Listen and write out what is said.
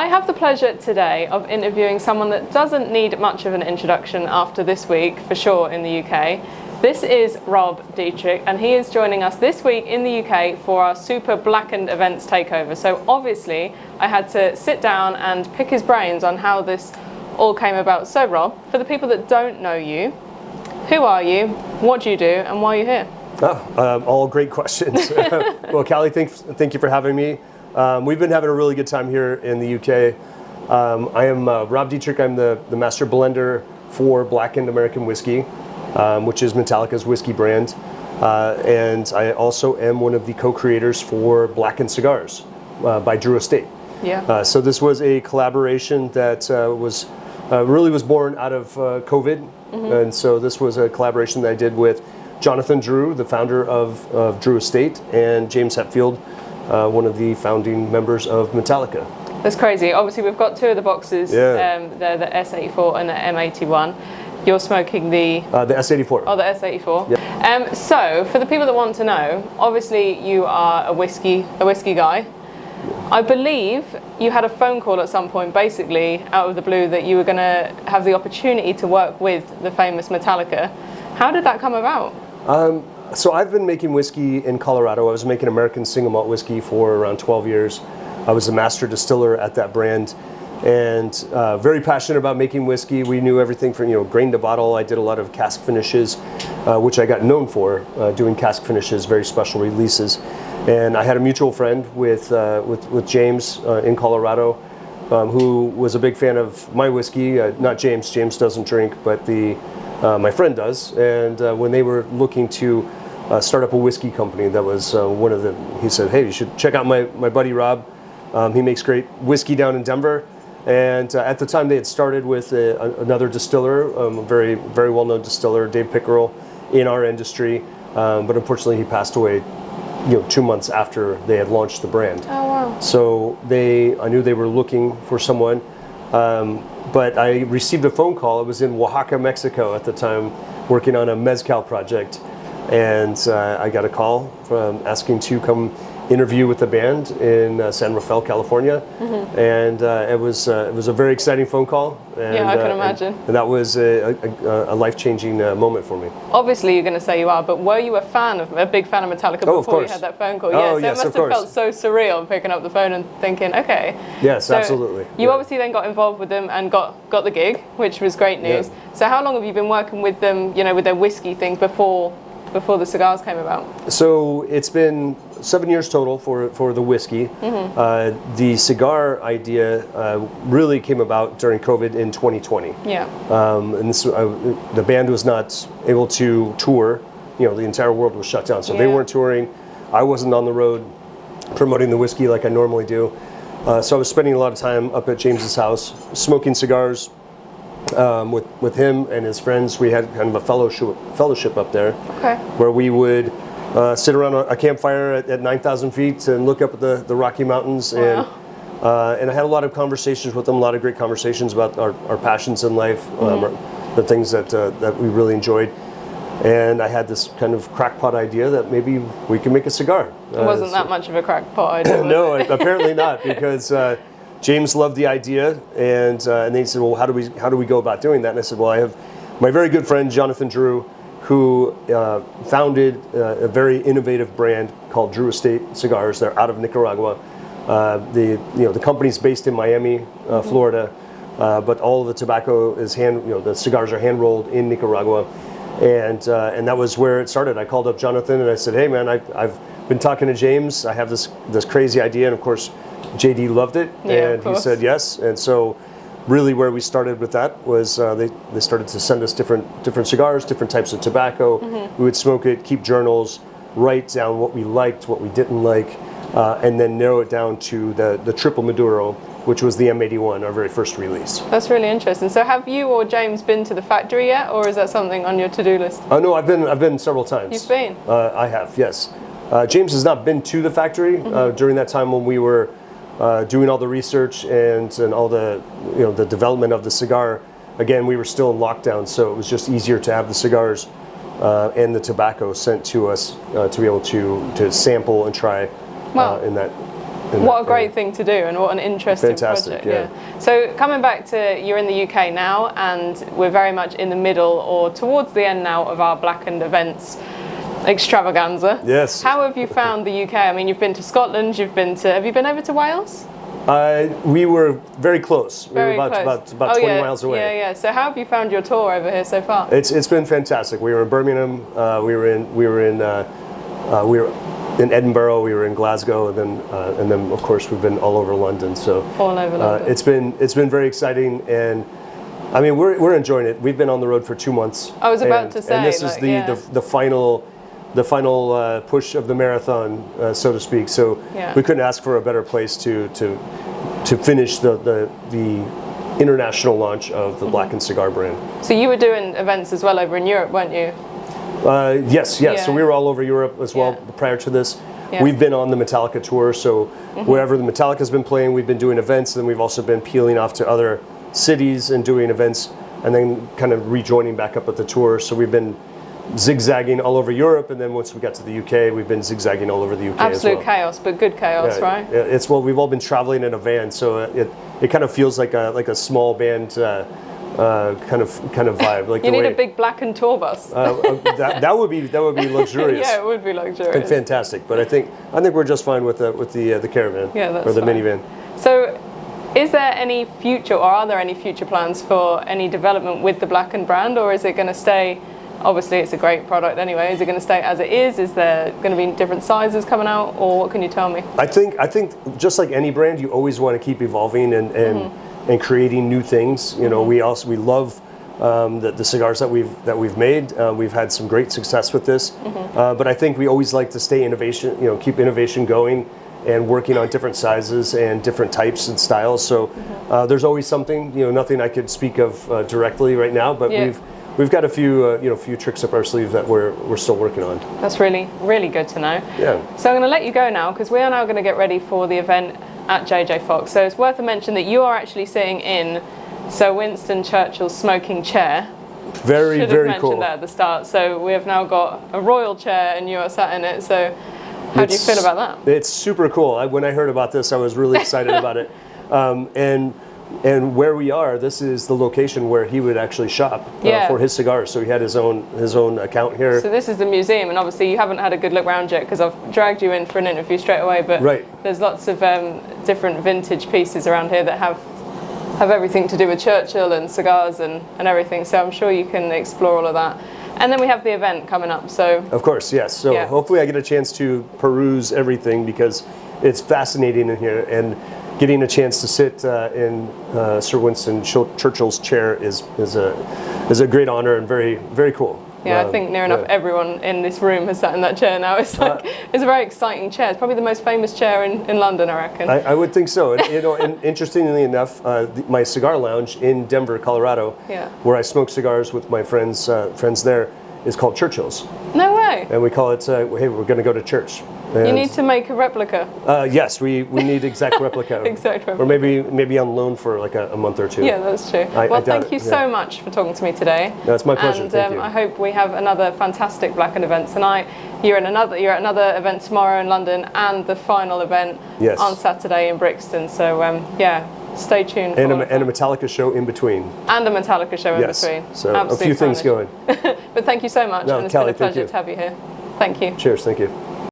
I have the pleasure today of interviewing someone that doesn't need much of an introduction after this week, for sure, in the UK. This is Rob Dietrich, and he is joining us this week in the UK for our Super Blackened Events takeover. So obviously, I had to sit down and pick his brains on how this all came about. So Rob, for the people that don't know you, who are you, what do you do, and why are you here? All great questions. Well, Callie, thank you for having me. We've been having a really good time here in the UK. I am Rob Dietrich. I'm the master blender for Blackened American Whiskey, which is Metallica's whiskey brand. And I also am one of the co-creators for Blackened Cigars by Drew Estate. Yeah. So this was a collaboration that was born out of COVID. Mm-hmm. And so this was a collaboration that I did with Jonathan Drew, the founder of Drew Estate, and James Hetfield, one of the founding members of Metallica. That's crazy. Obviously, we've got two of the boxes. Yeah. They're the S84 and the M81. You're smoking the S84. Oh, the S84. Yeah. So, for the people that want to know, obviously you are a whiskey guy. I believe you had a phone call at some point, basically out of the blue, that you were going to have the opportunity to work with the famous Metallica. How did that come about? So I've been making whiskey in Colorado. I was making American single malt whiskey for around 12 years. I was a master distiller at that brand, and very passionate about making whiskey. We knew everything from grain to bottle. I did a lot of cask finishes, which I got known for, doing cask finishes, very special releases. And I had a mutual friend with James in Colorado, who was a big fan of my whiskey. Not James. James doesn't drink, but my friend does. And when they were looking to start up a whiskey company, that was one of the. He said, "Hey, you should check out my buddy Rob. He makes great whiskey down in Denver." And at the time, they had started with another distiller, a very very well-known distiller, Dave Pickerel, in our industry. But unfortunately, he passed away 2 months after they had launched the brand. Oh wow! So I knew they were looking for someone, but I received a phone call. It was in Oaxaca, Mexico at the time, working on a mezcal project, and I got a call from asking to come interview with the band in San Rafael, California. Mm-hmm. And it was a very exciting phone call. And, yeah, I can imagine. And that was a life-changing moment for me. Obviously, you're going to say you are, but were you a big fan of Metallica before you had that phone call? Oh, so yes, it must have felt so surreal picking up the phone and thinking, okay. Yes, so absolutely. You obviously then got involved with them and got the gig, which was great news. Yeah. So how long have you been working with them, with their whiskey thing before the cigars came about? So it's been 7 years total for the whiskey. Mm-hmm. The cigar idea really came about during COVID in 2020. Yeah. And this, the band was not able to tour. The entire world was shut down, so they weren't touring. I wasn't on the road promoting the whiskey like I normally do. So I was spending a lot of time up at James's house, smoking cigars, with him and his friends. We had kind of a fellowship up there, where we would sit around a campfire at 9,000 feet and look up at the Rocky Mountains. Wow. And I had a lot of conversations with them, a lot of great conversations about our passions in life, the things that we really enjoyed. And I had this kind of crackpot idea that maybe we could make a cigar. It wasn't that much of a crackpot idea. No, apparently not, because James loved the idea, and they said, "Well, how do we go about doing that?" And I said, "Well, I have my very good friend Jonathan Drew, who founded a very innovative brand called Drew Estate Cigars. They're out of Nicaragua. The company's based in Miami, Florida, but all of the tobacco is the cigars are hand rolled in Nicaragua, and that was where it started. I called up Jonathan and I said, "Hey, man, I've been talking to James. I have this crazy idea," and of course, JD loved it, and he said yes. And so really where we started with that was they started to send us different cigars, different types of tobacco. Mm-hmm. We would smoke it, keep journals, write down what we liked, what we didn't like, and then narrow it down to the Triple Maduro, which was the M81, our very first release. That's really interesting. So have you or James been to the factory yet, or is that something on your to-do list? Oh no, I've been several times. You've been? I have, yes. James has not been to the factory during that time when we were doing all the research and all the the development of the cigar. Again, we were still in lockdown, so it was just easier to have the cigars and the tobacco sent to us to be able to sample and try in that. What a great thing to do, and what an interesting Fantastic, project. Yeah. So coming back to, you're in the UK now, and we're very much in the middle or towards the end now of our Blackened events extravaganza. Yes. How have you found the UK? I mean, you've been to Scotland, have you been over to Wales? We were very close. Very we were close. about 20 miles away. Yeah, yeah. So how have you found your tour over here so far? It's been fantastic. We were in Birmingham. We were in Edinburgh. We were in Glasgow, and then of course we've been all over London. So all over London. It's been very exciting, and I mean we're enjoying it. We've been on the road for 2 months. I was about to say, and this is the final push of the marathon, so to speak. So we couldn't ask for a better place to finish the international launch of the Blackened Cigar brand. So you were doing events as well over in Europe, weren't you? Yes. Yeah. So we were all over Europe as well prior to this. Yeah. We've been on the Metallica tour, so wherever the Metallica's been playing, we've been doing events, and then we've also been peeling off to other cities and doing events, and then kind of rejoining back up at the tour. So we've been zigzagging all over Europe, and then once we got to the UK, we've been zigzagging all over the UK Absolute as well. chaos, but good chaos, right? It's we've all been traveling in a van, so it kind of feels like a small band kind of vibe. Like you need a big Blackened tour bus. that would be luxurious. Yeah, it would be luxurious. And fantastic. But I think we're just fine with the caravan or the minivan. So, is there any future, or are there any future plans for any development with the Blackened brand, or is it going to stay? Obviously, it's a great product anyway. Is it going to stay as it is? Is there going to be different sizes coming out, or what can you tell me? I think just like any brand, you always want to keep evolving and creating new things. You know, we love the cigars that we've made. We've had some great success with this, but I think we always like to stay keep innovation going and working on different sizes and different types and styles. So there's always something. Nothing I could speak of directly right now, but we've got a few tricks up our sleeve that we're still working on. That's really, really good to know. Yeah. So I'm going to let you go now, because we are now going to get ready for the event at JJ Fox. So it's worth a mention that you are actually sitting in Sir Winston Churchill's smoking chair. Very, very cool. Should have mentioned that at the start. So we have now got a royal chair, and you are sat in it. So how do you feel about that? It's super cool. When I heard about this, I was really excited about it. And where we are, this is the location where he would actually shop for his cigars. So he had his own account here. So this is the museum, and obviously you haven't had a good look around yet because I've dragged you in for an interview straight away. But there's lots of different vintage pieces around here that have everything to do with Churchill and cigars and everything. So I'm sure you can explore all of that. And then we have the event coming up. So of course, yes. So hopefully I get a chance to peruse everything, because it's fascinating in here, and getting a chance to sit in Sir Winston Churchill's chair is a great honor and very, very cool. Yeah, I think near enough everyone in this room has sat in that chair now. It's it's a very exciting chair. It's probably the most famous chair in London, I reckon. I would think so. And, and interestingly enough, my cigar lounge in Denver, Colorado, where I smoke cigars with my friends there, is called Churchill's. No way. And we call it, hey, we're going to go to church. And you need to make a replica. Yes, we need exact replica. Exact replica. Or maybe on loan for like a month or two. Yeah, that's true. Well, thank you so much for talking to me today. No, it's my pleasure. And thank you. I hope we have another fantastic Blackened event tonight. You're at another event tomorrow in London, and the final event on Saturday in Brixton. So stay tuned. And a Metallica show in between. And a Metallica show in between. So a few things going. But thank you so much, and it's Kelly, been a pleasure to have you here. Thank you. Cheers. Thank you.